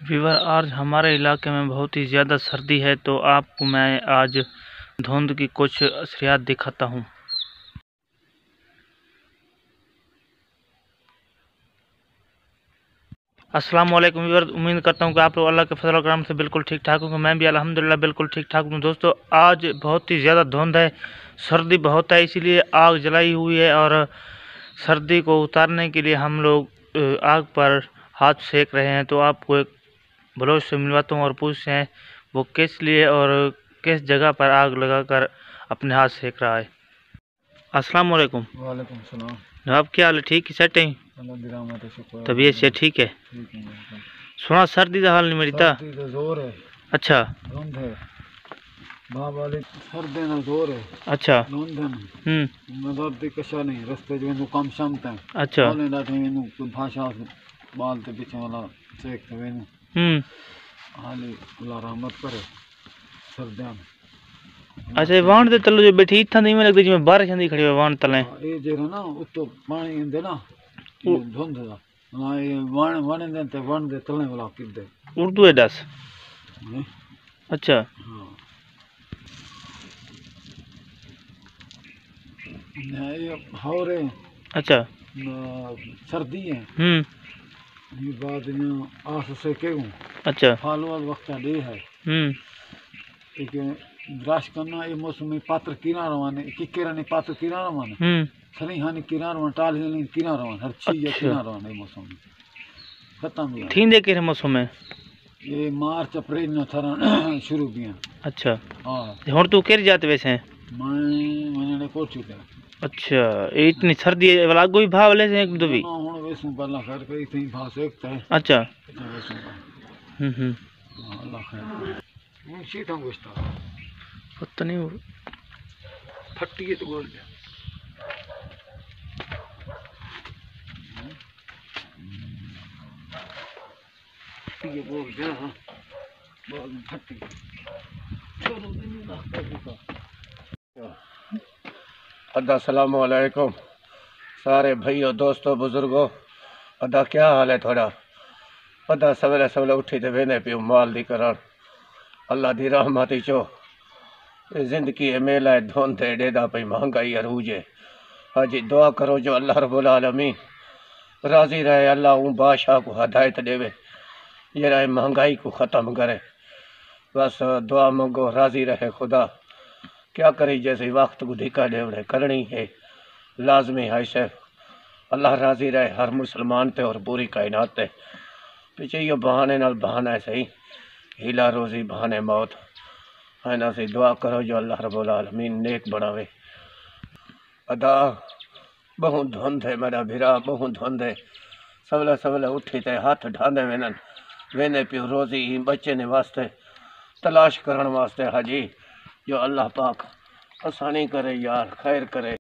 Weaver आज हमारे इलाके में बहुत ही ज़्यादा सर्दी है, तो आपको मैं आज धुंध की कुछ असरियात दिखाता हूँ। अस्सलाम वालेकुम वीवर, उम्मीद करता हूँ कि आप लोग अल्लाह के फजल और करम से बिल्कुल ठीक ठाक होंगे। मैं भी अल्हम्दुलिल्लाह बिल्कुल ठीक ठाक हूँ। दोस्तों, आज बहुत ही ज़्यादा धुंध है, सर्दी बहुत है, इसीलिए आग जलाई हुई है और सर्दी को उतारने के लिए हम लोग आग पर हाथ सेक रहे हैं। तो आपको एक बलोच से मिलवाता हूँ और पूछते हैं वो किस लिए और किस जगह पर आग लगाकर अपने हाथ सेक रहा है। अस्सलाम वालेकुम। वालेकुम सलाम। जनाब, क्या हाल है? ठीक है, सेट है? तबीयत से ठीक है? सुना सर्दी का हाल नहीं मेरी था। सर्दी का जोर है। अच्छा। धुंध है। वाली सर्दी का जोर है। अच्छा। धुंध है। मतलब कशा नहीं रस्ते जो कम शामत है। अच्छा। बोले ना थे भाषा बाल ते पीछे वाला सेक ते वेनु। हाली अल्लाह रहमत करे सर्दियां में। अच्छा, वाण दे तले जो बैठी इत्था नहीं में लगदी जिवें बारिश आंदी खड़ी हो वाण तले। ये जेरा ना उत्तो पानी इंदे ना धुंध दा ना ये वाण वाण दे ते वाण दे तले वाला किदे उर्दू है दस। अच्छा। हाँ ये हौरे। अच्छा। सर्दी है। ये बाद में आस से के हूँ। अच्छा। फालू वाल वक्त दे है। एक ब्रश करना ये मौसम में पात्र किनारा वाने किकेरा ने पात्र किनारा वाने सनी हानि किनारा वाने टाल हिलने किनारा वाने हर चीज किनारा वाने मौसम में खत्म हुआ थी दे के मौसम में ये मार्च अप्रैल में थरा शुरू किया। अच्छा। हां हुन तू केर जात वैसे मैंने को चुका। अच्छा, ये इतनी सर्दी है वाला कोई भाव ले से एक दो भी हुन वैसे बल्ला खैर कई थी भाव सेकता है। अच्छा। अल्लाह खैर वो सीधा गुस्ता पता नहीं फट्टी है तो बोल दे ये बोल दे हां बोल फट्टी छोड़ो दिन ना कर। अस्सलाम वालेकुम सारे भाइयों दोस्तों बुजुर्गों। अदा क्या हाल है थोड़ा अदा सवेरे सवेरे उठी ते वेने पियो माल दी करन अल्लाह दी रहमत ही चो जिंदगी मेला है धुंध है डेदा पई महंगाई अरूज है। हाजी दुआ करो जो अल्लाह रब्बुल आलमीन राजी रहे। अल्लाह उन बादशाह को हदायत देवे जरा महंगाई को ख़त्म करे। बस दुआ मंगो राजी रहे खुदा। क्या करे जैसे वक्त को धिका देवड़े करनी है लाजमी है से अल्लाह राजी रहे हर मुसलमान ते और पूरी कायनात ते। पीछे ये बहाने नाल बहाना है सही हीला रोजी बहाने मौत है ना से दुआ करो जो अल्लाह रब्बुल आलमीन नेक बनावे। अदा बहु धुंध है मेरा भिरा बहु धुंध है सवेला सवेला उठी ते हाथ ढांदे वेनन वेने पियो रोजी बच्चे ने वास्ते तलाश करण वास्ते हाजी जो अल्लाह पाक आसानी करे यार खैर करे।